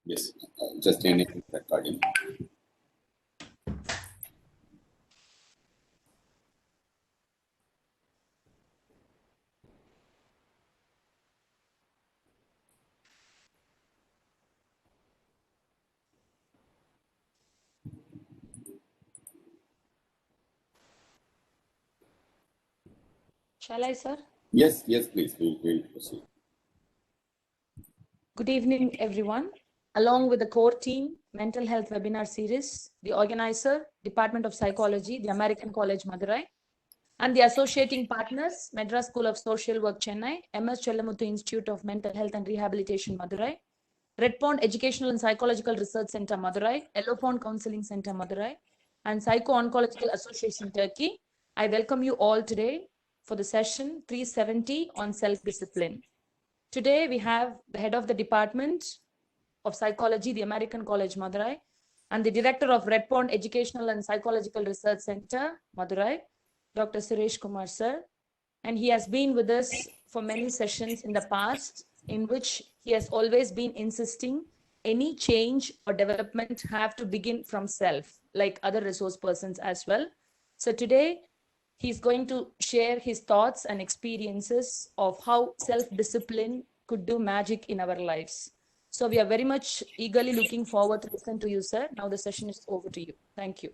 Yes, just enable recording. Shall I, sir? Yes, please. We'll proceed. Good evening, everyone. Along with the core team, Mental Health Webinar Series, the organizer, Department of Psychology, the American College Madurai, and the associating partners, Madras School of Social Work, Chennai, MS Chellamuthu Institute of Mental Health and Rehabilitation, Madurai, Red Pond Educational and Psychological Research Center, Madurai, Yellow Pond Counseling Center, Madurai, and Psycho-Oncological Association, Turkey. I welcome you all today for the session 370 on self-discipline. Today, we have the head of the Department of Psychology, the American College, Madurai, and the director of Red Pond Educational and Psychological Research Center, Madurai, Dr. Suresh Kumar, sir. And he has been with us for many sessions in the past, in which he has always been insisting any change or development have to begin from self, like other resource persons as well. So today, he's going to share his thoughts and experiences of how self-discipline could do magic in our lives. So we are very much eagerly looking forward to listen to you, sir. Now the session is over to you. Thank you.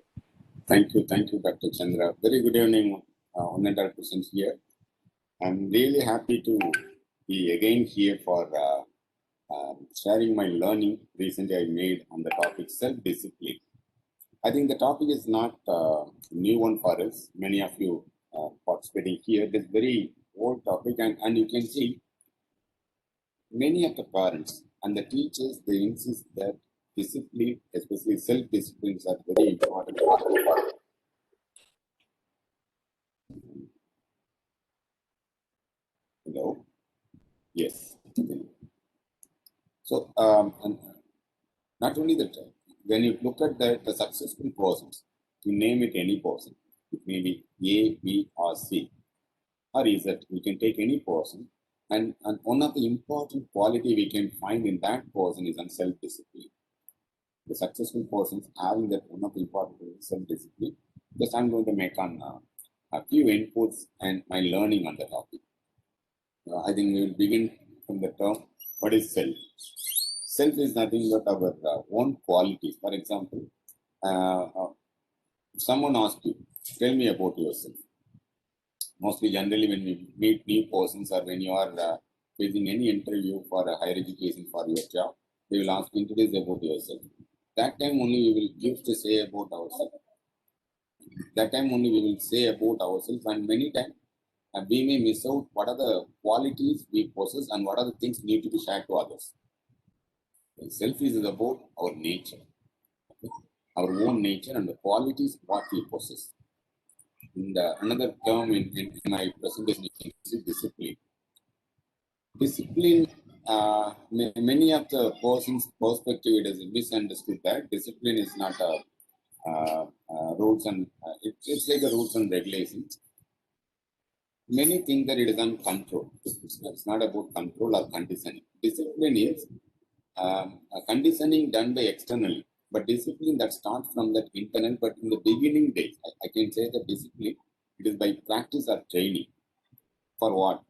Thank you, Dr. Chandra. Very good evening, honored presence here. I'm really happy to be again here for sharing my learning recently I made on the topic self-discipline. I think the topic is not a new one for us. Many of you participating here. It is very old topic, and you can see many of the parents and the teachers, they insist that discipline, especially self-disciplines, are very important for them. Hello? Yes. So, and not only that, when you look at the successful persons, you name it any person, it may be A, B, or C, or Z. We can take any person, and one of the important quality we can find in that person is on self-discipline. The successful persons having that one of the important self-discipline. Just I'm going to make on a few inputs and my learning on the topic. I think we will begin from the term, what is self? Self is nothing but our own qualities. For example, someone asks you, tell me about yourself. Mostly generally when we meet new persons or when you are facing any interview for a higher education for your job, they will ask, introduce about yourself. That time only we will give to say about ourselves. That time only we will say about ourselves, and many times we may miss out what are the qualities we possess and what are the things need to be shared to others. Self is about our nature, our own nature and the qualities what we possess. And another term in my presentation is discipline. Discipline, many of the person's perspective, it is misunderstood that discipline is not a rules and it's like a rules and regulations. Many think that it is on control. It's not about control or conditioning. Discipline is conditioning done by externally, but discipline that starts from that internal. But in the beginning days, I can say that discipline, it is by practice or training. For what?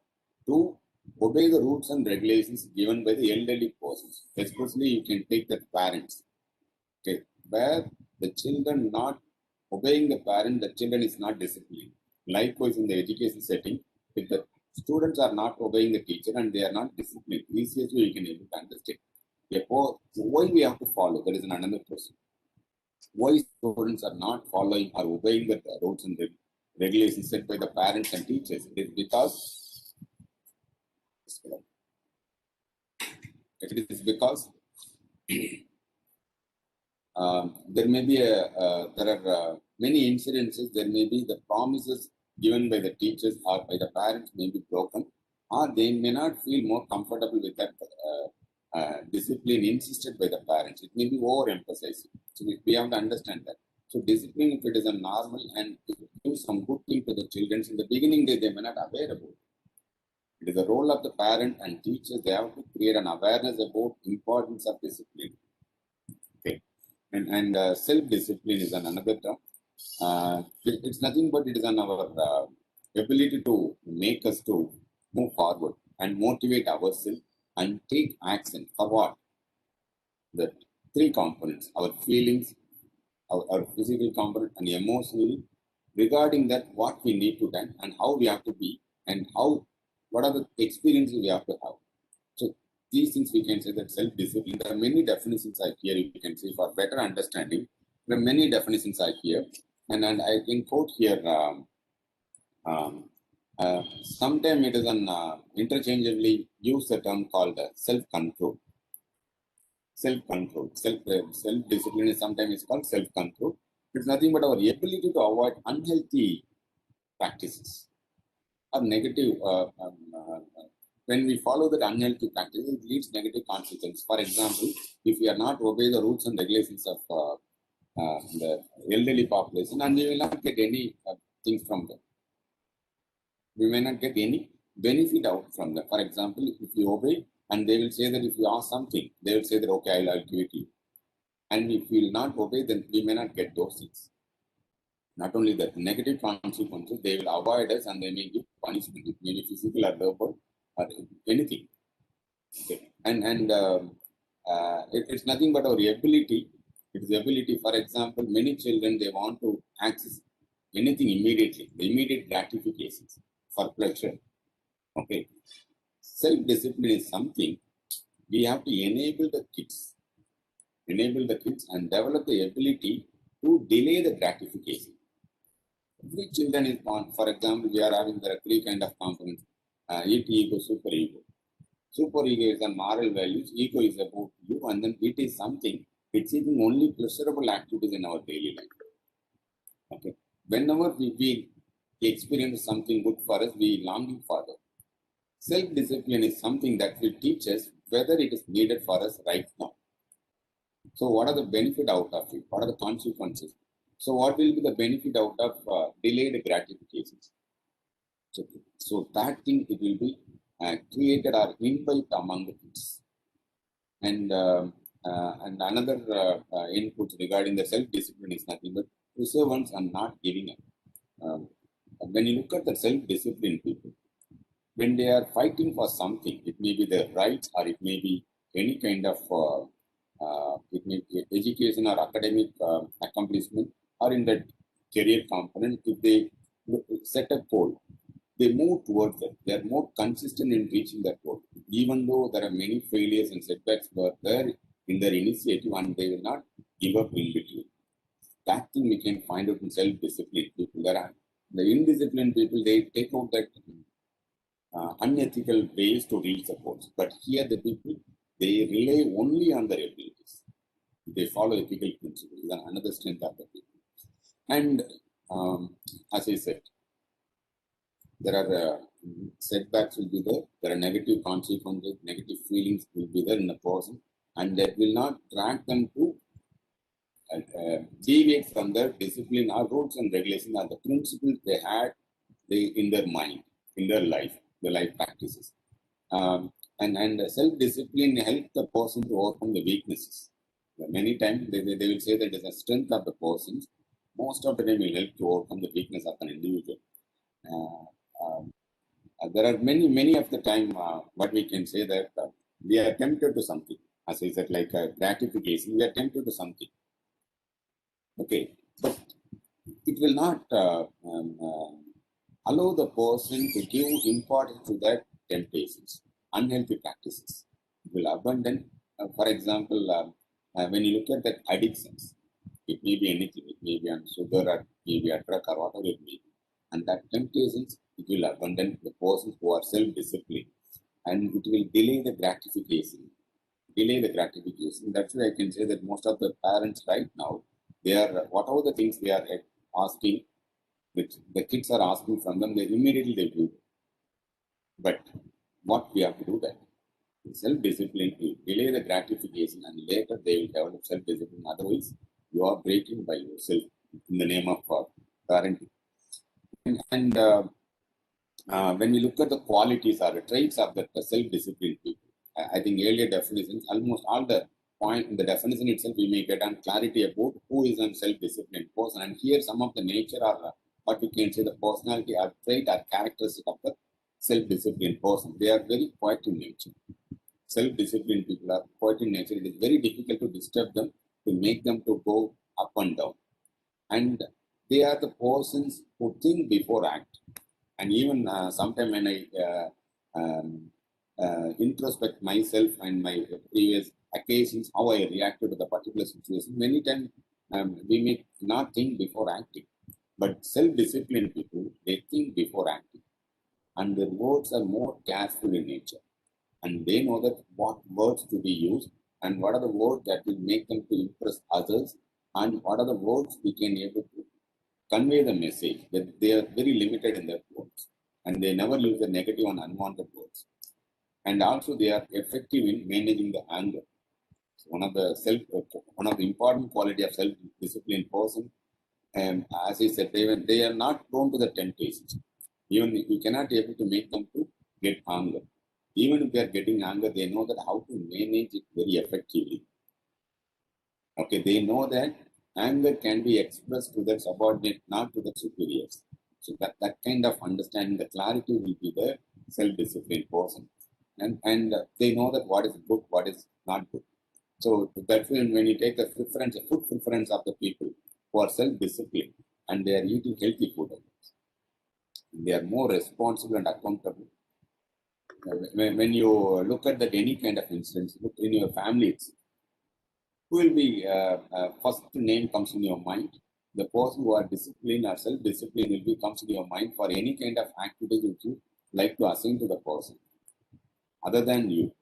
To obey the rules and regulations given by the elderly persons. Especially you can take the parents. Okay, where the children not obeying the parent, the children is not disciplined. Likewise, in the education setting, if the students are not obeying the teacher and they are not disciplined, easily we can able to understand. Therefore, why we have to follow? That is another question. Why students are not following or obeying the rules and regulations set by the parents and teachers? It is because there may be there are many incidences. There may be the promises given by the teachers or by the parents may be broken, or they may not feel more comfortable with that discipline insisted by the parents. It may be overemphasized. So we have to understand that. So discipline, if it is a normal and it gives some good thing to the children, in the beginning they may not aware about it. It is the role of the parent and teachers. They have to create an awareness about importance of discipline. And self-discipline is another term. It's nothing but it is on our ability to make us to move forward and motivate ourselves and take action for what? The three components, our feelings, our physical component and emotionally, regarding that what we need to do and how we have to be and what are the experiences we have to have. So these things we can say that self-discipline. There are many definitions I here you can see for better understanding. There are many definitions I here, and I can quote here. Sometimes it is an interchangeably use the term called self-control. Self-control, self-discipline is sometimes called self-control. It's nothing but our ability to avoid unhealthy practices or negative. When we follow that unhealthy practices, it leads negative consequences. For example, if we are not obey the rules and regulations of the elderly population, and we will not get any things from them. We may not get any benefit out from them. For example, if we obey, and they will say that if you ask something, they will say that okay, I'll give it to you. And if we will not obey, then we may not get those things. Not only that, negative consequences, they will avoid us and they may give punishment. It may be physical or verbal or anything. Okay. And it's nothing but our ability. It is ability. For example, many children, they want to access anything immediately, the immediate gratifications for pleasure. Okay. Self-discipline is something we have to enable the kids and develop the ability to delay the gratification. Every children is born, for example, we are having there are three kind of components: it, ego, super ego. Super ego is the moral values, ego is about you, and then it is something it's seeking only pleasurable activities in our daily life. Okay. Whenever we experience something good for us, we longing for that. Self-discipline is something that will teach us whether it is needed for us right now. So what are the benefit out of it? What are the consequences? So what will be the benefit out of delayed gratifications? So that thing, it will be created or imbibed among the kids. And another input regarding the self-discipline is nothing but perseverance and not giving up. When you look at the self-disciplined people, when they are fighting for something, it may be their rights or it may be any kind of it may be education or academic accomplishment or in the career component. If they set a goal, they move towards it. They are more consistent in reaching that goal, even though there are many failures and setbacks were there in their initiative, and they will not give up in between. That thing we can find out in self-disciplined people. There are the indisciplined people, they take out that unethical ways to reach the goals. But here the people, they rely only on their abilities. They follow ethical principles. Another strength of the people. And as I said, there are setbacks will be there. There are negative consequences, negative feelings will be there in the person, and that will not drag them to deviate from their discipline or rules and regulations or the principles they had in their mind, in their life, the life practices. And self-discipline helps the person to overcome the weaknesses. Many times they will say that there's a strength of the person. Most of the time will help to overcome the weakness of an individual. There are many of the time what we can say that we are tempted to something. As I said, like gratification, we are tempted to something. Okay, but it will not allow the person to give importance to that temptations, unhealthy practices. It will abandon. For example, when you look at that addictions, it may be anything. It may be on sugar or maybe a drug or whatever it may be. And that temptations, it will abandon the persons who are self-disciplined, and it will delay the gratification. That's why I can say that most of the parents right now, they are whatever the things they are asking, which the kids are asking from them, they immediately do. But what we have to do that? Self-discipline will delay the gratification, and later they will develop self-discipline. Otherwise, you are breaking by yourself in the name of parenting. And when you look at the qualities or the traits of the self-disciplined people, I think earlier definitions, almost all the point, in the definition itself, we may get on clarity about who is a self-disciplined person. And here some of the nature or what we can say the personality or trait or characteristic of the self-disciplined person. They are very quiet in nature. Self-disciplined people are quiet in nature. It is very difficult to disturb them, to make them to go up and down. And they are the persons who think before act. And even sometimes when I introspect myself and my previous occasions, how I reacted to the particular situation, many times we may not think before acting. But self-disciplined people, they think before acting. And their words are more careful in nature. And they know that what words to be used and what are the words that will make them to impress others and what are the words we can able to convey the message. That they are very limited in their words and they never use the negative and unwanted words. And also they are effective in managing the anger. So one of the important quality of self-disciplined person, as I said, they are not prone to the temptations. Even you cannot able to make them to get anger. Even if they are getting anger, they know that how to manage it very effectively. Okay, they know that anger can be expressed to the subordinate, not to the superiors. So that kind of understanding, the clarity will be the self-disciplined person. And they know that what is good, what is not good. So that's when you take the food preference of the people who are self-disciplined and they are eating healthy food, they are more responsible and accountable. When you look at that any kind of instance, look in your family, who will be first name comes in your mind? The person who are disciplined or self-disciplined will be comes in your mind for any kind of activity which you like to assign to the person, other than you.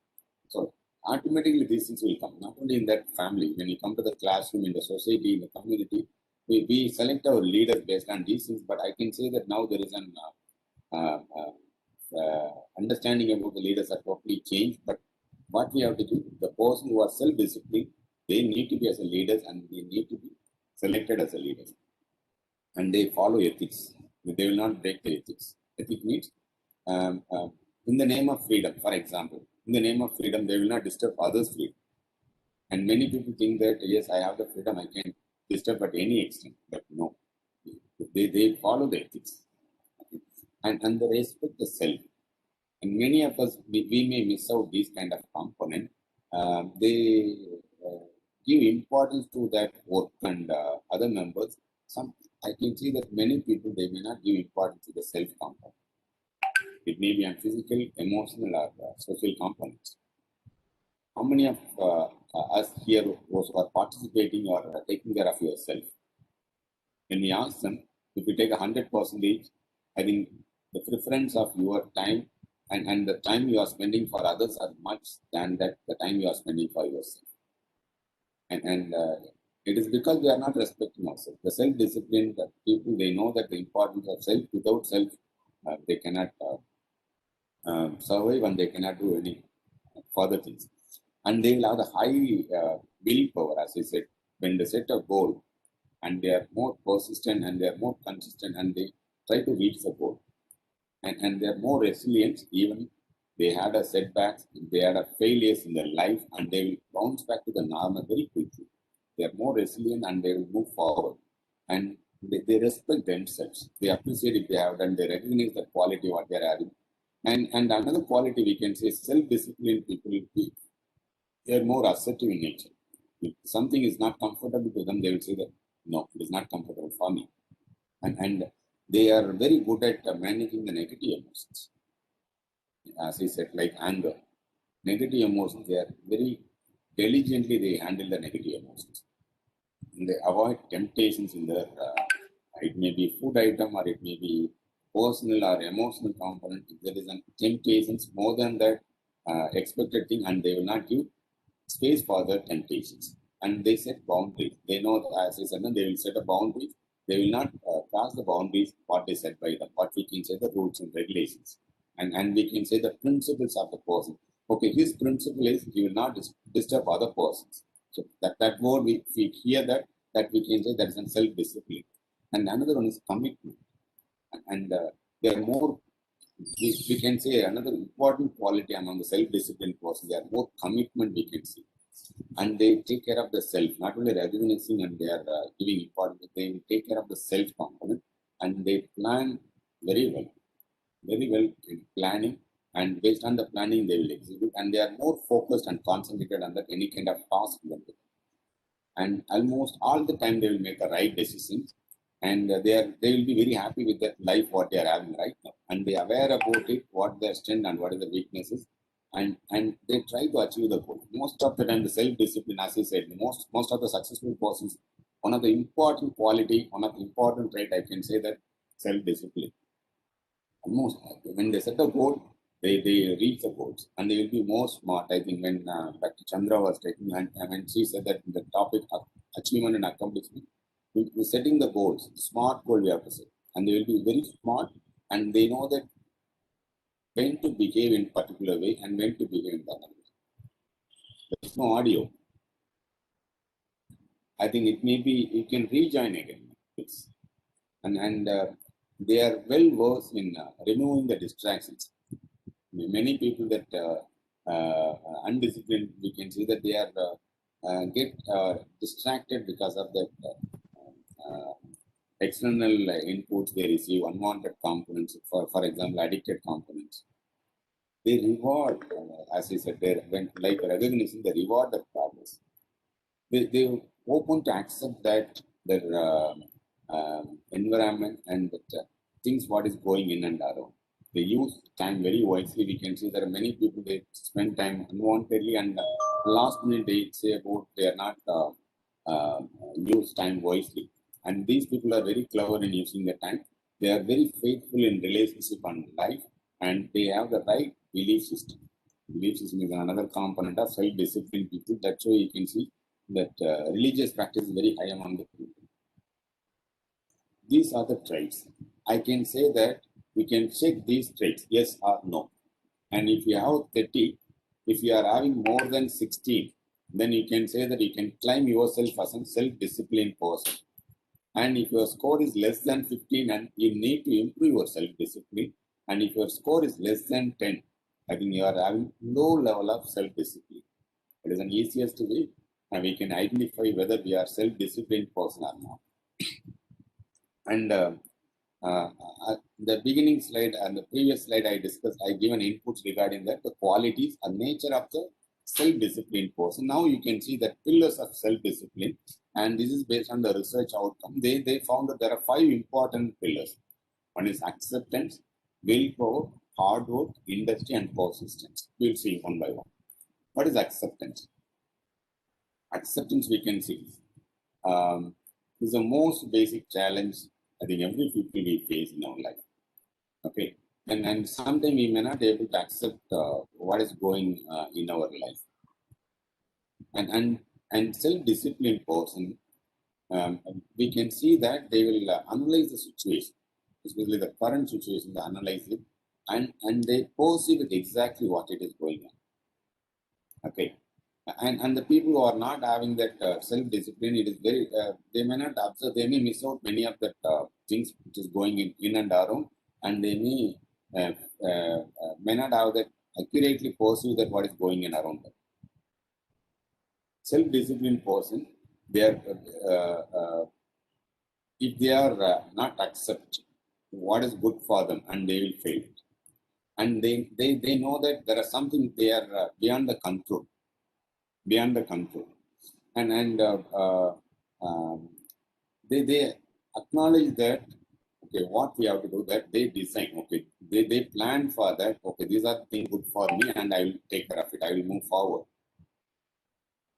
So automatically these things will come, not only in that family, when you come to the classroom, in the society, in the community, we select our leaders based on these things, but I can say that now there is an understanding about the leaders are totally changed, but what we have to do, the person who are self-disciplined, they need to be as a leaders and they need to be selected as a leaders. And they follow ethics. They will not break the ethics. Ethics means in the name of freedom, for example, in the name of freedom, they will not disturb others' freedom. And many people think that, yes, I have the freedom, I can disturb at any extent. But no, they follow the ethics. And they respect the self. And many of us, we may miss out these kind of component. They give importance to that work and other members. I can see that many people, they may not give importance to the self component. It may be on physical, emotional, or social components. How many of us here who are participating or taking care of yourself? When we ask them, if you take 100%, I think the preference of your time and the time you are spending for others are much than that the time you are spending for yourself. And it is because we are not respecting ourselves. The self-disciplined people, they know that the importance of self. Without self, they cannot survive and they cannot do any further things. And they will have the high willpower, as I said, when they set a goal and they are more persistent and they are more consistent and they try to reach the goal. And they are more resilient, even they had a setbacks, they had a failures in their life, and they will bounce back to the normal very quickly. They are more resilient and they will move forward. And they respect themselves. They appreciate if they have done, they recognize the quality what they are having. And another quality we can say, self-disciplined people, they are more assertive in nature. If something is not comfortable to them, they will say that, no, it is not comfortable for me. And they are very good at managing the negative emotions. As I said, like anger, negative emotions, they are very diligently, they handle the negative emotions. And they avoid temptations in their, it may be food item or it may be personal or emotional component. If there is a temptations more than that expected thing, and they will not give space for the temptations. And they set boundaries. They know, as I said, they will set a boundary. They will not cross the boundaries what they set by them, what we can say the rules and regulations. And we can say the principles of the person. Okay, his principle is he will not disturb other persons. So that word, we hear that we can say that is a self-discipline. And another one is commitment. And they are more, we can say another important quality among the self-disciplined person, they are more commitment, we can see. and they take care of the self, not only recognizing and they are giving importance, they take care of the self component, and they plan very well, very well in planning, and based on the planning they will execute, and they are more focused and concentrated on that any kind of task they do. And almost all the time they will make a right decision, and they will be very happy with that life what they are having right now, and they are aware about it, what their strength and what is the weaknesses, and they try to achieve the goal. Most of the time, the self-discipline, as I said, most of the successful persons, one of the important quality, one of the important trait, I can say that self-discipline. Almost when they set a goal, they reach the goals, and they will be more smart. I think when Dr. Chandra was taking, and when she said that the topic of achievement and accomplishment, we're setting the goals, smart goal we have to set, and they will be very smart, and they know that when to behave in particular way and when to behave in another way. There is no audio. I think it may be you can rejoin again. And they are well versed in removing the distractions. Many people that undisciplined, we can see that they are get distracted because of the external inputs they receive, unwanted components, for example, addicted components. They reward, as I said, when like recognizing, they reward the progress. They open to accept that their environment and the things what is going in and around. They use time very wisely. We can see there are many people they spend time unwantedly, and last minute they say about they are not use time wisely. And these people are very clever in using the time. They are very faithful in relationship and life, and they have the right belief system. Belief system is another component of self-disciplined people. That's why you can see that religious practice is very high among the people. These are the traits. I can say that we can check these traits, yes or no. And if you have 30, if you are having more than 16, then you can say that you can claim yourself as a self-disciplined person. And if your score is less than 15, and you need to improve your self-discipline, and if your score is less than 10, I think you are having low level of self-discipline. It is an easiest way, and we can identify whether we are self-disciplined person or not. And the beginning slide and the previous slide I discussed, I given inputs regarding that, the qualities and nature of the self-disciplined person. Now you can see that pillars of self-discipline, and this is based on the research outcome. They found that there are 5 important pillars. One is acceptance, willpower, hard work, industry, and persistence. We'll see one by one. What is acceptance? Acceptance, we can see, is the most basic challenge I think every people we face in our life. Okay, and sometimes we may not be able to accept what is going in our life. And self-disciplined person, we can see that they will analyze the situation, especially the current situation, they analyze it, and they perceive it exactly what it is going on. Okay. And the people who are not having that self-discipline, it is very, they may not observe, they may miss out many of the things which is going in and around, and they may not have that accurately perceive that what is going in around them. Self-disciplined person, they are, if they are not accept what is good for them, and they will fail. And they know that there is something they are beyond the control. And they acknowledge that, okay, what we have to do, that they design, okay, they plan for that, okay, these are things good for me, and I will take care of it, I will move forward.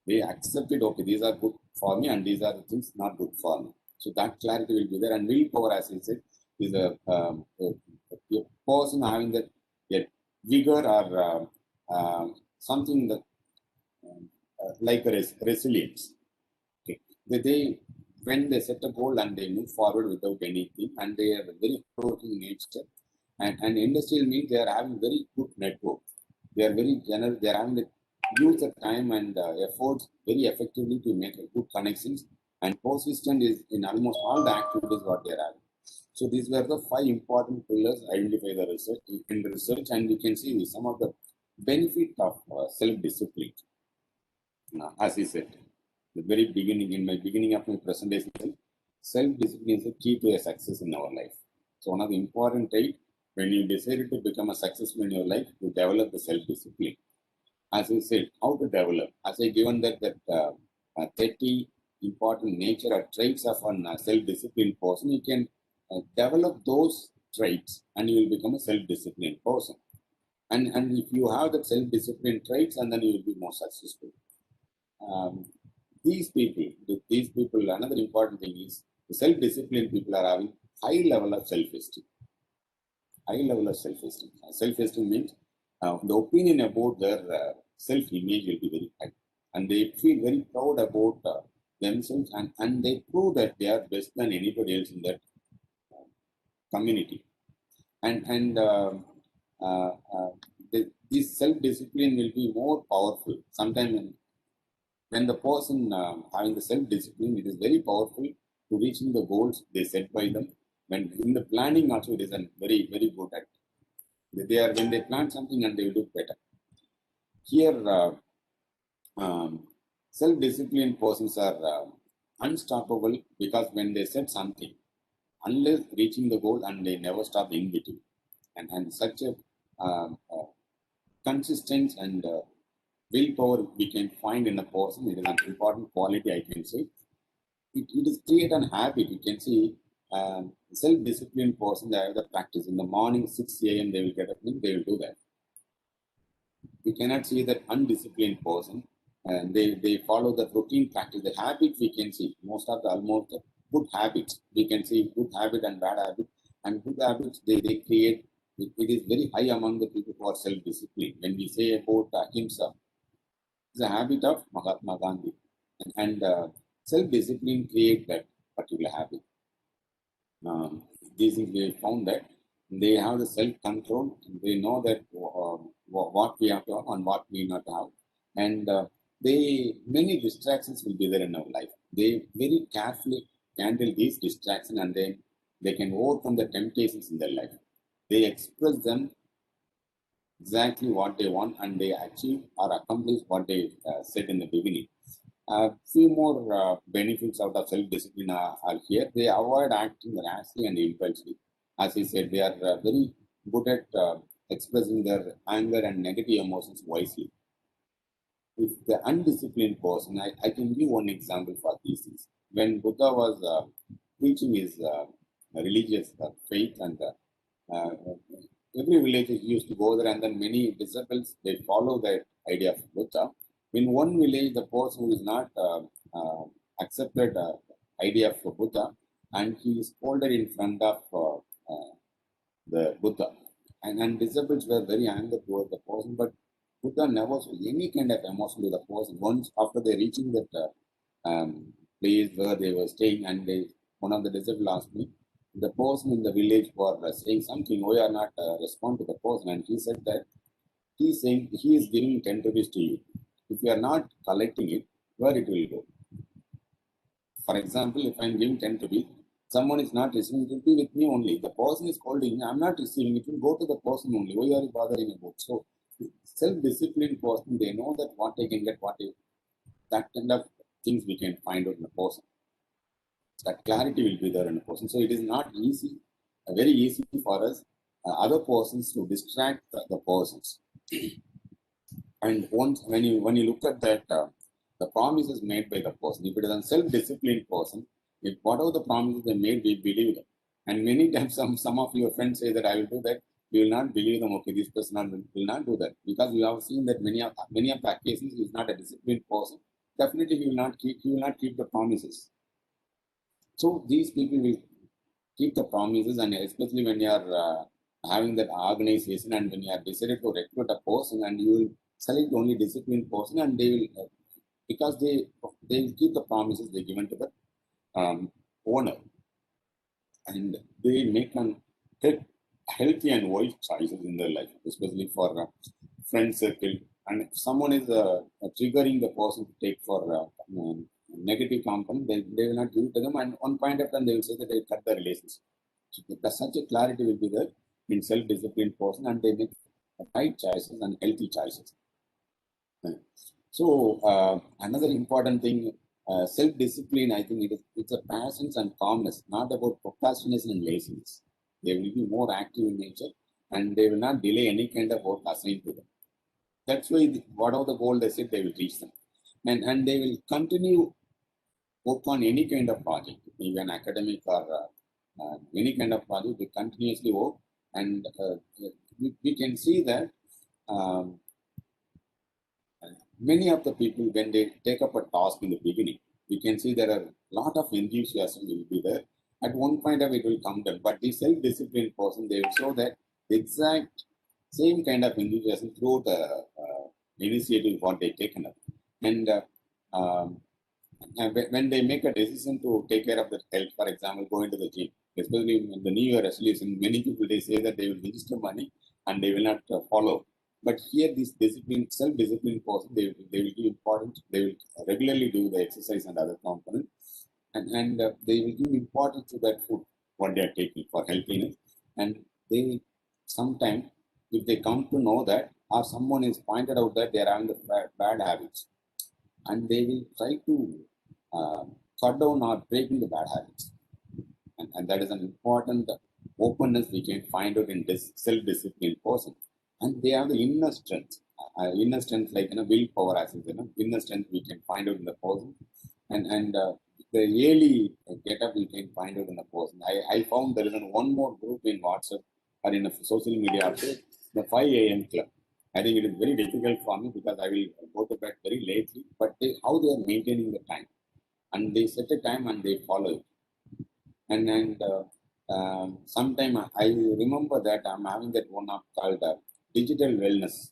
They accept it, okay, these are good for me, and these are the things not good for me. So that clarity will be there. And willpower, as I said, is a person having that vigor or something that like a resilience. Okay. When they set a goal and they move forward without anything, and they are very provoking nature, and industrial means they are having very good network. They are very general. They are having the use the time and efforts very effectively to make good connections, and persistent is in almost all the activities what they are having. So these were the 5 important pillars identified in the research, and we can see some of the benefit of self-discipline. As he said, the very beginning, in my beginning of my presentation, self-discipline is the key to a success in our life. So one of the important trait when you decide to become a successful in your life, to develop the self-discipline. As I said, how to develop? As I given that 30 important nature or traits of a self-disciplined person, you can develop those traits and you will become a self-disciplined person. And if you have that self-discipline traits, and then you will be more successful. Um, these people, another important thing is the self-disciplined people are having high level of self-esteem. High level of self-esteem. Self-esteem means the opinion about their self-image will be very high, and they feel very proud about themselves, and they prove that they are best than anybody else in that community. And this self-discipline will be more powerful. Sometimes when the person having the self-discipline, it is very powerful to reaching the goals they set by them. When in the planning also, it is a very, very good at. They are when they plan something and they will do better. Here, self-disciplined persons are unstoppable because when they set something, unless reaching the goal, and they never stop in between. And such a consistent and willpower we can find in a person. It is an important quality, I can say. It is create an habit. You can see self-disciplined person, they have the practice. In the morning, 6 a.m., they will get up and they will do that. We cannot see that undisciplined person, and they follow the routine practice. The habit we can see, most of the almost good habits. We can see good habit and bad habit. And good habits they create, it is very high among the people who are self-disciplined. When we say about ahimsa, it's a habit of Mahatma Gandhi. And self-discipline create that particular habit. These things we found that they have the self-control. They know that what we have to have and what we not have, and many distractions will be there in our life. They very carefully handle these distractions, and then they can overcome the temptations in their life. They express them exactly what they want, and they achieve or accomplish what they said in the beginning. Few more benefits out of self-discipline are here. They avoid acting rashly and impulsively. As I said, they are very good at expressing their anger and negative emotions wisely. If the undisciplined person, I can give one example for these things. When Buddha was preaching his religious faith, and uh, every village used to go there, and then many disciples, they follow that idea of Buddha. In one village, the person who is not accepted idea of Buddha, and he is scolded in front of the Buddha. And disciples were very angry towards the person, but Buddha never showed any kind of emotion to the person. Once after they reaching that place where they were staying, and one of the disciples asked me, the person in the village was saying something, we are not respond to the person, and he said that he is saying he is giving 10 rupees to you. If you are not collecting it, where it will go? For example, if I am giving 10 rupees, someone is not receiving, it will be with me only. The person is holding, I am not receiving, it will go to the person only. Why are you bothering about? So, self-disciplined person, they know that what they can get, that kind of things we can find out in a person. That clarity will be there in a person. So, it is not easy, very easy for us, other persons to distract the persons. And once when you look at that, the promises made by the person, if it is a self-disciplined person, if whatever the promises they made, we believe them. And many times some of your friends say that I will do that, you will not believe them. Okay, this person will not do that, because we have seen that many of the occasions he is not a disciplined person. Definitely he will not keep the promises. So these people will keep the promises, and especially when you are having that organization, and when you are decided to recruit a person, and you will select only disciplined person, and they will because they will keep the promises they given to the owner, and they make take healthy and wise choices in their life, especially for friend circle. And if someone is triggering the person to take for negative component, they will not give it to them, and one point of time they will say that they cut the relationship. So such a clarity will be there in self-disciplined person, and they make right choices and healthy choices. So another important thing, self-discipline, I think it's a passion and calmness, not about procrastination and laziness. They will be more active in nature and they will not delay any kind of work assigned to them. That's why whatever the goal they set, they will reach them. And they will continue work on any kind of project, even academic or any kind of project, they continuously work. And we can see that um, many of the people, when they take up a task in the beginning, we can see there are a lot of enthusiasm will be there. At one point of it will come down, but the self-disciplined person, they will show that exact same kind of enthusiasm through the initiative what they taken up. And um, when they make a decision to take care of their health, for example, going to the gym, especially in the New Year resolution, many people they say that they will register money and they will not follow. But here, this discipline, self-discipline person, they will give important. They will regularly do the exercise and other components, and they will give importance to that food what they are taking for healthiness. And they sometimes, if they come to know that, or someone is pointed out that they are having the bad habits, and they will try to cut down or breaking the bad habits. And that is an important openness we can find out in this self-disciplined person. And they have the inner strength like willpower, as inner strength we can find out in the person. And the yearly get up we can find out in the person. I found there is one more group in WhatsApp or in a social media also, the 5 a.m. club. I think it is very difficult for me because I will go to bed very lately, but how they are maintaining the time, and they set a time and they follow it. And sometime I remember that I'm having that one app called digital wellness,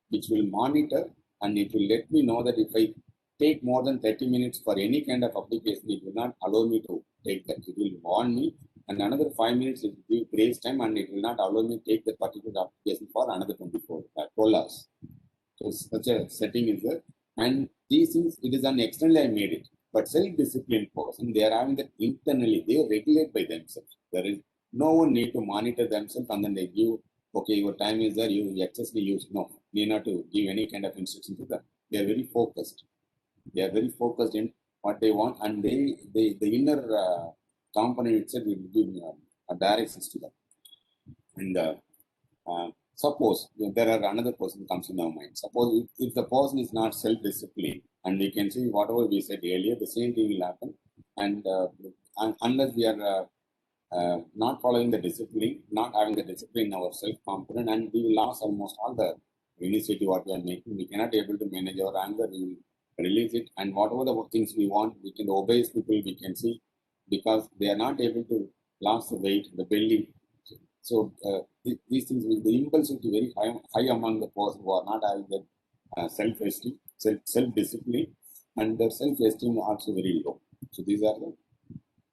which will monitor and it will let me know that if I take more than 30 minutes for any kind of application, it will not allow me to take that. It will warn me, and another 5 minutes it will give grace time, and it will not allow me to take that particular application for another 12 hours. So such a setting is there. And these things, it is an externally I made it. But self-disciplined person, they are having that internally, they regulate by themselves. There is no one need to monitor themselves and then they give, okay, your time is there, you excessively use. No, need not to give any kind of instruction to them. They are very focused. They are very focused in what they want, and the inner component itself will give a directions to them. And suppose there are another person comes in our mind. Suppose if the person is not self-disciplined, and we can see whatever we said earlier, the same thing will happen. And unless we are not following the discipline, not having the discipline in our self-confidence, and we will lose almost all the initiative what we are making. We cannot able to manage our anger. We will release it, and whatever the things we want, we can obey people. We can see because they are not able to lose the weight, the belly. So these things, the impulse will be very high among the person who are not having the self-esteem, self-discipline, and their self-esteem also very low. So these are the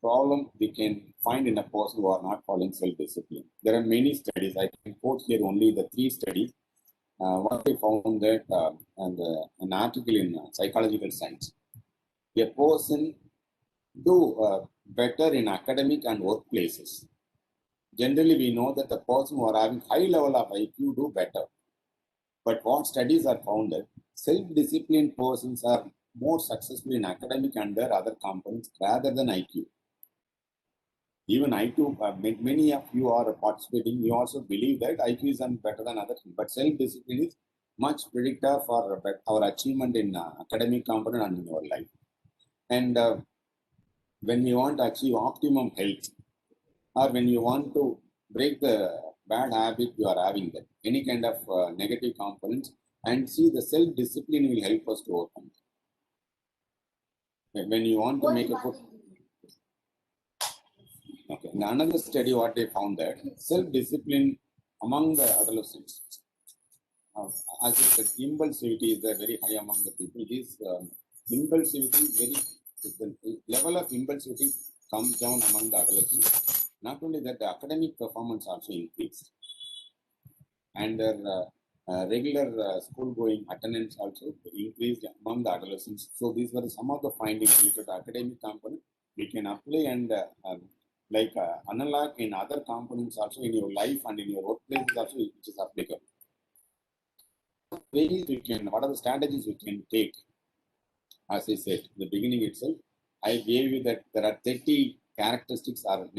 problem we can find in a person who are not following self-discipline. There are many studies. I can quote here only the 3 studies. What they found that, and an article in Psychological Science, a person do better in academic and workplaces. Generally, we know that the person who are having high level of IQ do better. But what studies are found that self-disciplined persons are more successful in academic and their other components rather than IQ. Even I too, many of you are participating, you also believe that IQ is better than other things, but self-discipline is much predictor for our achievement in academic component and in our life. And when you want to achieve optimum health, or when you want to break the bad habit you are having, that any kind of negative components, and see the self-discipline will help us to overcome it. When you want to make a good... Okay. In another study, what they found that self-discipline among the adolescents, as I said, impulsivity is very high among the people. This impulsivity, the level of impulsivity comes down among the adolescents. Not only that, the academic performance also increased, and their regular school-going attendance also increased among the adolescents. So these were some of the findings related to academic component. We can apply and unlock in other components also in your life and in your workplace also, which is applicable. ways we can, what are the strategies we can take? As I said in the beginning itself, I gave you that there are 30 characteristics or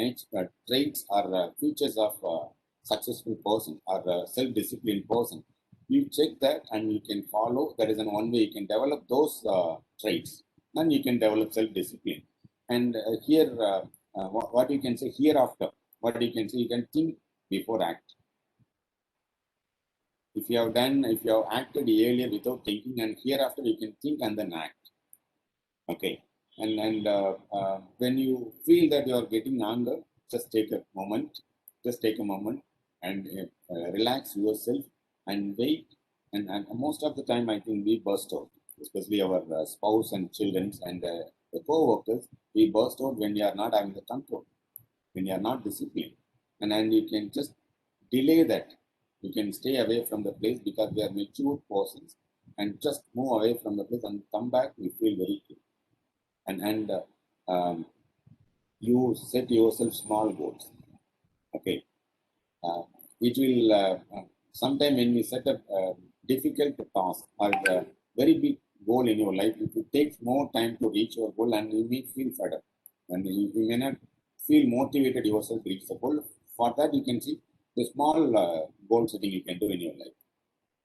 traits or features of successful person or self-disciplined person. You check that and you can follow. That is one way you can develop those traits, and you can develop self-discipline. And here, what you can say hereafter, what you can say, you can think before act. If you have acted earlier without thinking, and hereafter you can think and then act. Okay. And when you feel that you are getting anger, just take a moment. Just take a moment and relax yourself and wait. And most of the time, I think we burst out, especially our spouse and children and the co-workers. We burst out when you are not having the control, when you are not disciplined. And then you can just delay that. You can stay away from the place because we are mature persons, and just move away from the place and come back. We feel very good. And you set yourself small goals. Okay, it will sometime when we set up difficult task or very big goal in your life, it will take more time to reach your goal, and you may feel fed up, and you may not feel motivated yourself to reach the goal. For that, you can see the small goal setting you can do in your life.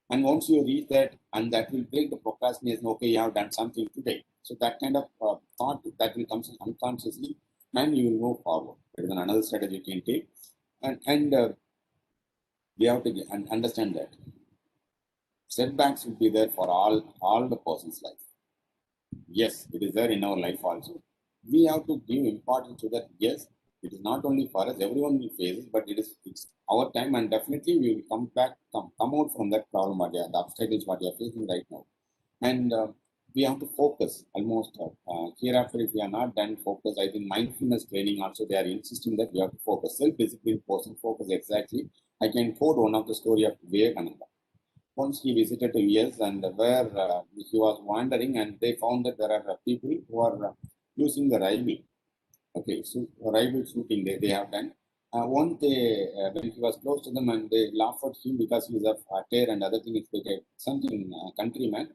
And once you reach that, and that will break the procrastination, okay, you have done something today. So that kind of thought that will come unconsciously, and you will move forward. That is another strategy you can take. And we have to understand that setbacks will be there for all the person's life. Yes, it is there in our life also. We have to give importance to that. Yes, it is not only for us, everyone will face it, but it's our time, and definitely we will come out from that problem, the obstacles what you are facing right now. And we have to focus almost hereafter. If we are not done focus, I think mindfulness training also, they are insisting that we have to focus. Self-disciplined person focus exactly. I can quote one of the story of Vivekananda. Once he visited the US, and where he was wandering, and they found that there are people who are using the rifle. Okay, so rifle shooting they have done. One day, when he was close to them, and they laughed at him because he is a attire and other thing. It's like something countryman.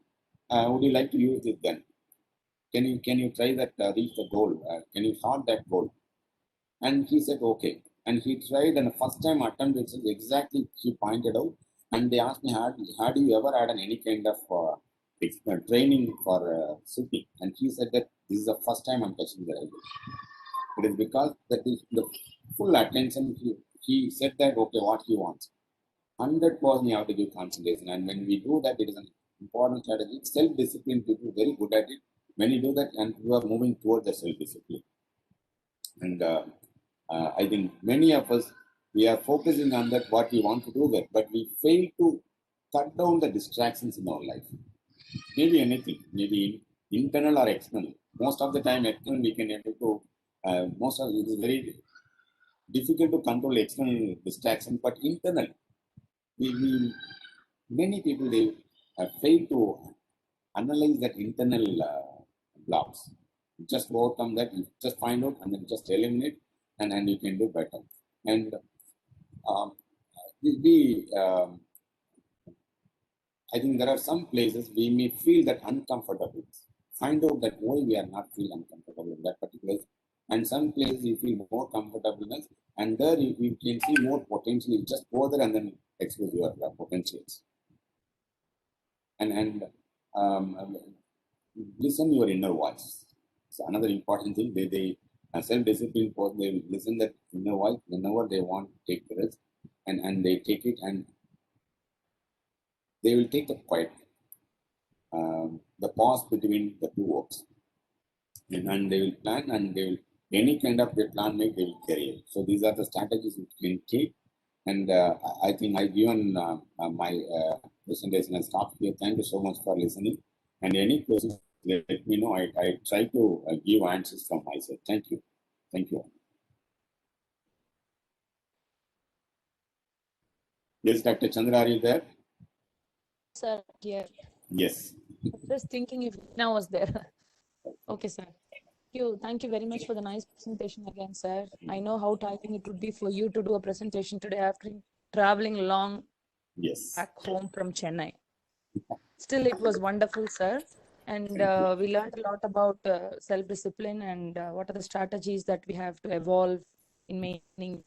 Would you like to use this gun? Can you try that, reach the goal? Can you shot that goal? And he said okay. And he tried, and the first time attempt itself exactly he pointed out. And they asked me, had you ever had any kind of training for shooting? And he said that this is the first time I'm touching the rifle. It is because that is the full attention. He said that okay, what he wants. 100% you have to give concentration. And when we do that, it is an important strategy. Self-discipline, people are very good at it. When you do that, and you are moving towards the self-discipline. And I think many of us, we are focusing on that, what we want to do that, but we fail to cut down the distractions in our life. Maybe anything, maybe internal or external. Most of the time, external we can able to, most of it is very difficult to control external distraction, but internal, many people, they fail to analyze that internal blocks. Just overcome that, you just find out and then just eliminate, and then you can do better. And I think there are some places we may feel that uncomfortable. Find out that why we are not feel uncomfortable in that particular place. And some places you feel more comfortableness, and there you can see more potential. You just go there and then express your potentials. And listen your inner voice. It's another important thing. They self-disciplined person, they listen that inner voice whenever they want to take the risk, and they take it, and they will take the quiet, the pause between the two works, and they will plan, and they will any kind of the plan make, they will carry it. So these are the strategies you can take. And I think I've given my presentation and stop here. Thank you so much for listening. And any questions, let me know. I try to give answers from my side. Thank you. Thank you. Yes, Dr. Chandra, are you there? Sir, here. Yes. Just thinking if Rina was there. Okay, sir. Thank you very much for the nice presentation again, sir. I know how tiring it would be for you to do a presentation today after traveling long Yes. back home from Chennai. Still, it was wonderful, sir. And we learned a lot about self-discipline and what are the strategies that we have to evolve in maintaining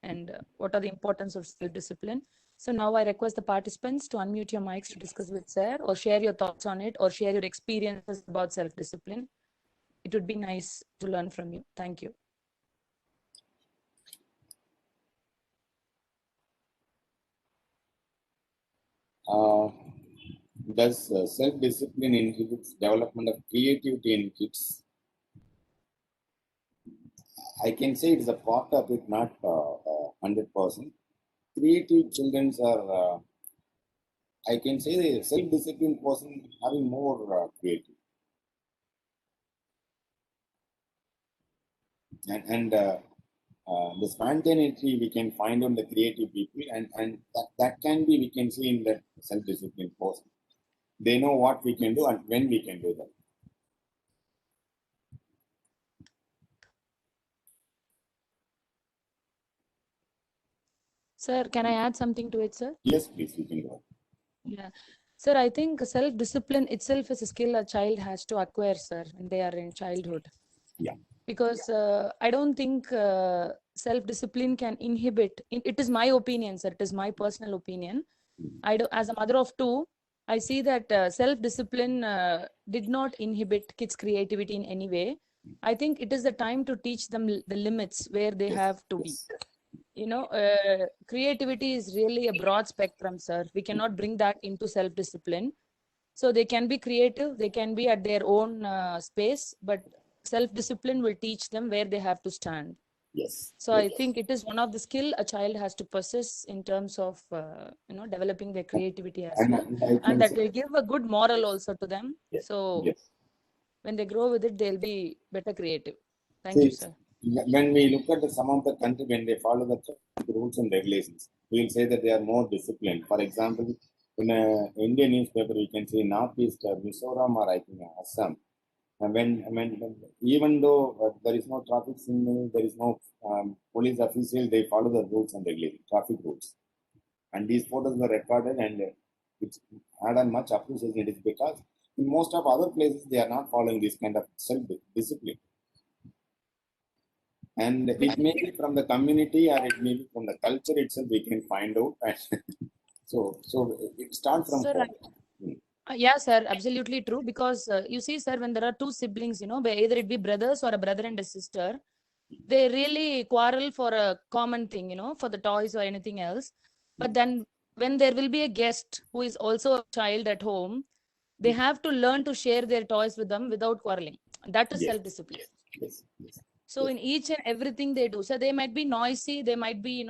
and what are the importance of self-discipline. So now I request the participants to unmute your mics to discuss with sir or share your thoughts on it or share your experiences about self-discipline. It would be nice to learn from you. Thank you. Does self-discipline inhibits development of creativity in kids? I can say it is a part of it, not 100%. Creative children are, I can say the self-disciplined person having more creative. And the spontaneity we can find on the creative people, and that can be, we can see in that self-disciplined person. They know what we can do and when we can do that. Sir, can I add something to it, sir? Yes, please, you can go. Yeah. Sir, I think self-discipline itself is a skill a child has to acquire, sir, when they are in childhood. Yeah. Because I don't think self-discipline can inhibit. It is my opinion, sir. It is my personal opinion. As a mother of two, I see that self-discipline did not inhibit kids' creativity in any way. I think it is the time to teach them the limits where they have to be. You know, creativity is really a broad spectrum, sir. We cannot bring that into self-discipline. So they can be creative, they can be at their own space, but self-discipline will teach them where they have to stand. Yes. So I think it is one of the skill a child has to possess in terms of developing their creativity as well, and that will give a good moral also to them. Yes. So Yes. when they grow with it, they'll be better creative. Thank See, you, sir. When we look at some of the country, when they follow the rules and regulations, we will say that they are more disciplined. For example, in an Indian newspaper, you can see Northeast, Mizoram, or I think Assam. And when even though there is no traffic signal, there is no police official, they follow the rules and regulations, traffic rules. And these photos were recorded, and it had a much appreciation. It is because in most of other places, they are not following this kind of self-discipline. And it may be from the community or it may be from the culture itself, we can find out. so it starts from Sir, yeah, sir, absolutely true. Because you see, sir, when there are two siblings, either it be brothers or a brother and a sister, they really quarrel for a common thing, for the toys or anything else. But then when there will be a guest who is also a child at home, they have to learn to share their toys with them without quarreling. That is self-discipline. Yes. So in each and everything they do, so they might be noisy, they might be,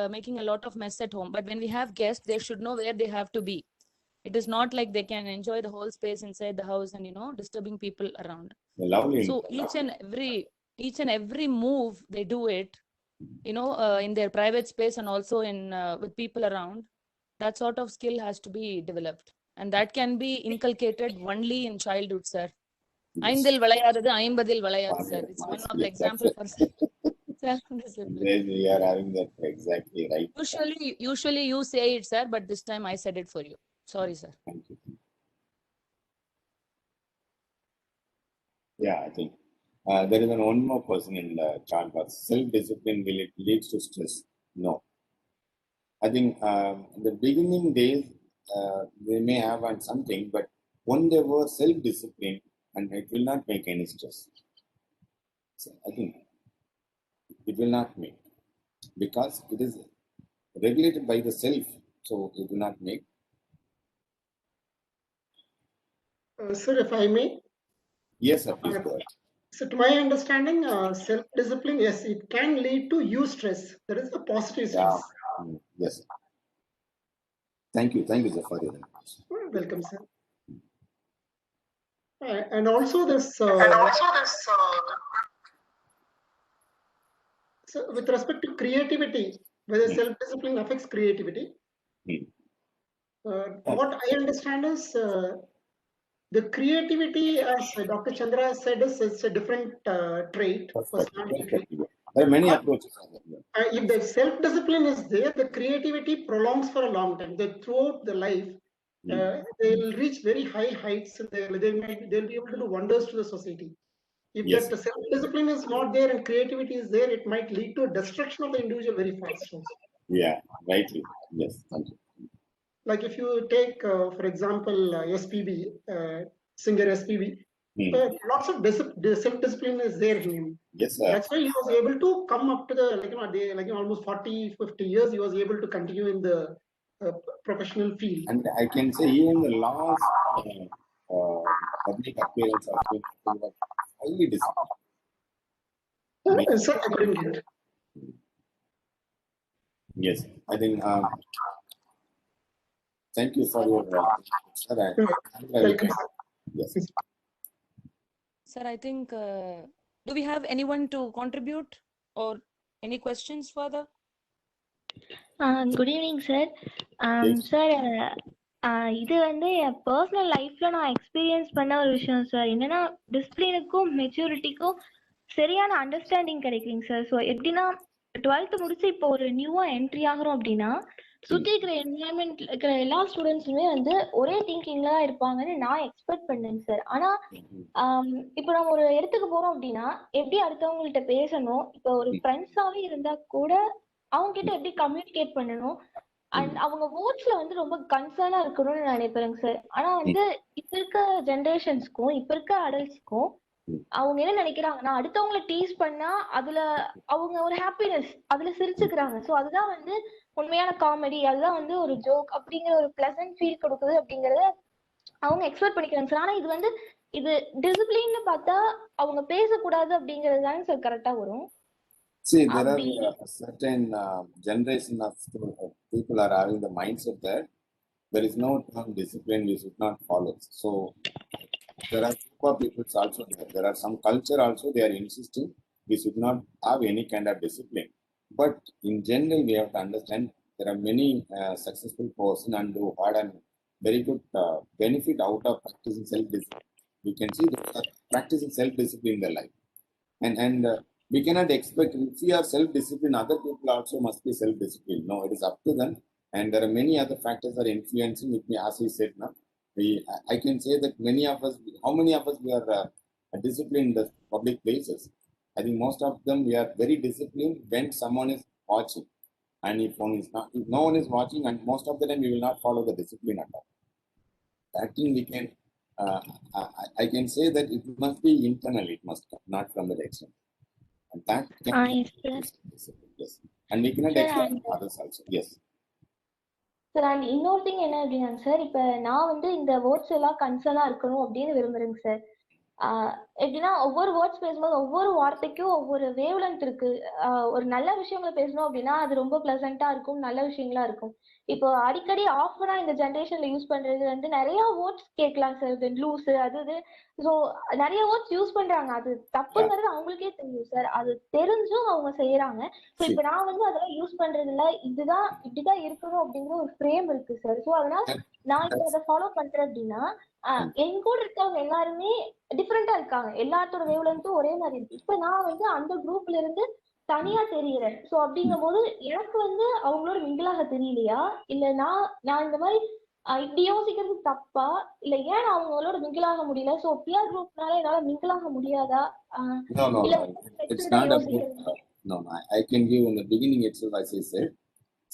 making a lot of mess at home. But when we have guests, they should know where they have to be. It is not like they can enjoy the whole space inside the house and, disturbing people around. Lovely. So each and every move they do it, in their private space and also in with people around. That sort of skill has to be developed, and that can be inculcated only in childhood, sir. ஐந்தில் விளையாதது ஐம்பதில் விளையாது, sir. It's one of the example for self-discipline. We are having that exactly right. Usually you say it, sir, but this time I said it for you. Sorry, sir. Thank you. Yeah, I think there is one more person in the chart box. Self-discipline, will it lead to stress? No. I think the beginning days they may have something, but when they were self-disciplined, and it will not make any stress. So I think it will not make, because it is regulated by the self, so it will not make. Sir, if I may? Yes, sir, please go ahead. So to my understanding, self-discipline, yes, it can lead to eustress. That is a positive stress. Yeah. Yes. Thank you, sir, for your information. Welcome, sir. And also this. So with respect to creativity, whether self-discipline affects creativity, what I understand is the creativity, as Dr. Chandra said, is a different trait, personality trait. There are many approaches. If the self-discipline is there, the creativity prolongs for a long time. Throughout the life, they'll reach very high heights and they'll be able to do wonders to the society. If Yes. that self-discipline is not there and creativity is there, it might lead to a destruction of the individual very fast. Yeah, rightly. Yes, thank you. Like if you take, for example, SPB, singer SPB, lots of self-discipline is there in him. Yes, sir. That's why he was able to come up to the, almost 40, 50 years, he was able to continue in the professional field. And I can say even the last public appearance of him was highly disciplined. Sir, I couldn't get it. Yes, I think. Thank you for your. Sir, Welcome, yes. Sir, I think, do we have anyone to contribute or any questions further? Good evening, sir. Yes. Sir, இது வந்து என் personal லைஃப்ல நான் experience பண்ண ஒரு விஷயம் sir. என்னன்னா டிசிப்ளினுக்கும் மெச்சூரிட்டிக்கும் சரியான understanding கிடைக்குங்க சார். ஸோ எப்படின்னா 12th முடிச்சு இப்போ ஒரு நியூவா என்ட்ரி ஆகிறோம் அப்படின்னா சுத்தி இருக்கிற என்வரான்மெண்ட்ல இருக்கிற எல்லா ஸ்டூடெண்ட்ஸுமே வந்து ஒரே திங்கிங்ல தான் இருப்பாங்கன்னு நான் எக்ஸ்பெக்ட் பண்ணேங்க சார். ஆனா இப்போ நம்ம ஒரு இடத்துக்கு போறோம் அப்படின்னா எப்படி அடுத்தவங்கள்ட்ட பேசணும், இப்போ ஒரு ஃப்ரெண்ட்ஸாவே இருந்தா கூட அவங்க கிட்ட எப்படி கம்யூனிகேட் பண்ணணும் அண்ட் அவங்க வேர்ட்ஸ்ல வந்து ரொம்ப கன்சர்னா இருக்கணும்னு நான் நினைப்பேங்க சார். ஆனா வந்து இப்ப இருக்க ஜெனரேஷன்ஸ்க்கும் இப்ப இருக்க அடல்ட்ஸ்க்கும் அவங்க என்ன நினைக்கிறாங்கன்னா அடுத்தவங்களை டீஸ் பண்ணா அதுல அவங்க ஒரு ஹாப்பினஸ் அதுல சிரிச்சுக்கிறாங்க. ஸோ அதுதான் வந்து உண்மையான காமெடி, அதுதான் வந்து ஒரு ஜோக் அப்படிங்கிற ஒரு பிளசன்ட் ஃபீல் கொடுக்குது அப்படிங்கறத அவங்க எக்ஸ்பெக்ட் பண்ணிக்கிறாங்க சார். ஆனா இது வந்து இது டிசிப்ளின்னு பார்த்தா அவங்க பேசக்கூடாது அப்படிங்கிறது தானே சார் கரெக்டா வரும். See, there are a certain generation of people are having the mindset that there is no term discipline we should not follow. So there are super people also there. There are some culture also they are insisting we should not have any kind of discipline. But in general, we have to understand there are many successful person and who had a very good benefit out of practicing self-discipline. We can see they are practicing self-discipline in their life, and we cannot expect if we are self-disciplined, other people also must be self-disciplined. No, it is up to them, and there are many other factors that are influencing with me. As we said now, I can say that many of us, how many of us we are disciplined in the public places? I think most of them we are very disciplined when someone is watching, and if no one is watching, and most of the time we will not follow the discipline at all. That thing we can, I can say that it must be internal. It must come, not from the external. And that can yes. And we cannot expect others also. Yes. Sir and இன்னொரு thing என்ன அப்படின்னா sir, இப்போ நான் வந்து இந்த words எல்லாம் கன்சர்னா இருக்கணும் அப்படின்னு விரும்புறேங்க சார். எப்படின்னா ஒவ்வொரு வேர்ட்ஸ் பேசும்போது ஒவ்வொரு வார்த்தைக்கும் ஒவ்வொரு வேவ் லென்த் இருக்கு. ஒரு நல்ல விஷயங்களை பேசணும் அப்படின்னா அது ரொம்ப பிளசண்டா இருக்கும், நல்ல விஷயங்களா இருக்கும். இப்போ அடிக்கடி ஆஃபரா இந்த ஜென்ரேஷன்ல யூஸ் பண்றது வந்து நிறைய வேர்ட்ஸ் கேட்கலாம் சார், லூஸ் அது இது. ஸோ நிறைய வேர்ட்ஸ் யூஸ் பண்றாங்க, அது தப்புங்கிறது அவங்களுக்கே தெரியும் சார். அது தெரிஞ்சும் அவங்க செய்யறாங்க. ஸோ இப்போ நான் வந்து அதெல்லாம் யூஸ் பண்றது இல்ல, இதுதான் இப்படிதான் இருக்கணும் அப்படிங்கிற ஒரு ஃப்ரேம் இருக்கு சார். ஸோ அதனால நான் இப்போ அதை ஃபாலோ பண்றேன் அப்படின்னா என் கூட இருக்கவங்க எல்லாருமே டிஃப்ரெண்டா இருக்காங்க, எல்லாத்தோட வேவ்லென்த்தும் ஒரே மாதிரி இருக்கு. இப்ப நான் வந்து அந்த குரூப்ல இருந்து தனியா தெரியறேன். சோ அப்படிங்கும் போது எனக்கு வந்து அவங்களோட மிங்கிளாக தெரியலையா, இல்ல நான் இந்த மாதிரி இப்படி யோசிக்கிறது தப்பா, இல்ல ஏன் அவங்களோட மிங்கிளாக முடியல, சோ பியர் குரூப்னால என்னால மிங்கிளாக முடியாதா? No. It's not about. No, I can give in the beginning itself, as I said,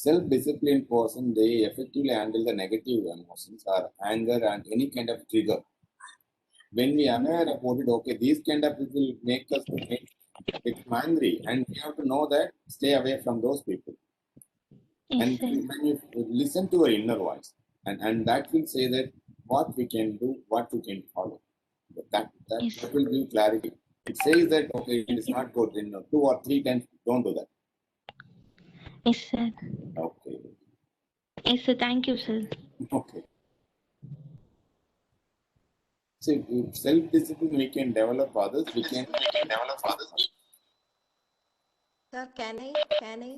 self-disciplined person, they effectively handle the negative emotions or anger and any kind of trigger. When we are aware about it, okay, these kind of people make us become angry, and we have to know that, stay away from those people. Yes, and sir. when you listen to your inner voice, and that will say that what we can do, what we can follow. That will give clarity. It says that, okay, it is not good. 2 or 3 times, don't do that. Yes, sir. Okay. Yes, sir. Thank you, sir. Okay. So, if self-discipline we can develop others, we can develop others. Sir, can I?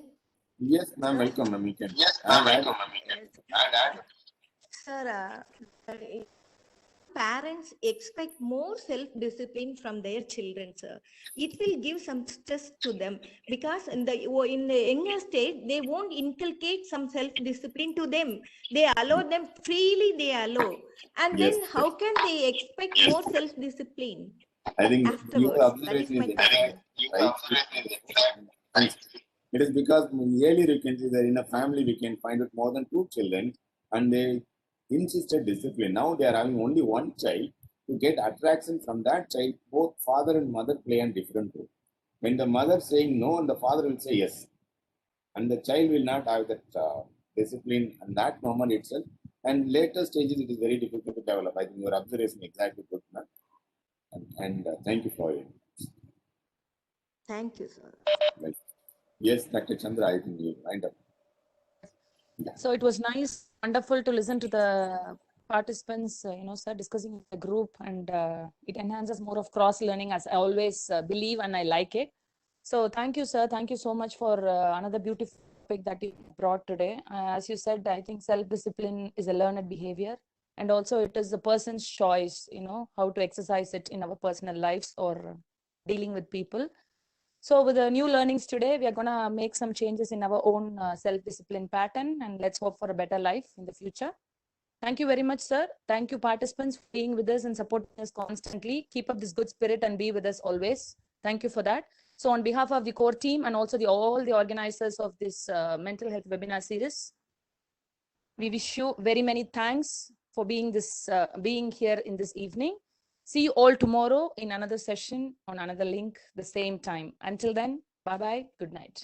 Yes, ma'am. Welcome, ma'am. You can. Yes, ma'am. Welcome, ma'am. Sir, parents expect more self-discipline from their children, sir. It will give some stress to them because in the younger stage, they won't inculcate some self-discipline to them. They allow them freely, they allow. And Yes. then how can they expect more self-discipline I think afterwards? your That is observation my is question. exact, right? It is because earlier you can see that in a family we can find out more than 2 children and they insisted discipline. Now they are having only one child. To get attraction from that child, both father and mother play a different role. When the mother saying no and the father will say yes, and the child will not have that discipline at that moment itself. And later stages, it is very difficult to develop. I think your observation is exactly good, ma'am. And thank you for it. Thank you, sir. Right. Yes, Dr. Chandra, I think you wind up. So it was nice, wonderful to listen to the participants, sir, discussing the group, and it enhances more of cross learning, as I always believe, and I like it. So thank you, sir. Thank you so much for another beautiful topic that you brought today. As you said, I think self-discipline is a learned behavior, and also it is a person's choice, how to exercise it in our personal lives or dealing with people. So with the new learnings today, we are going to make some changes in our own self-discipline pattern, and let's hope for a better life in the future. Thank you very much, sir. Thank you, participants, for being with us and supporting us constantly. Keep up this good spirit and be with us always. Thank you for that. So on behalf of the core team and also all the organizers of this mental health webinar series, we wish you very many thanks for being here in this evening. See you all tomorrow in another session on another link, the same time. Until then, bye-bye. Good night.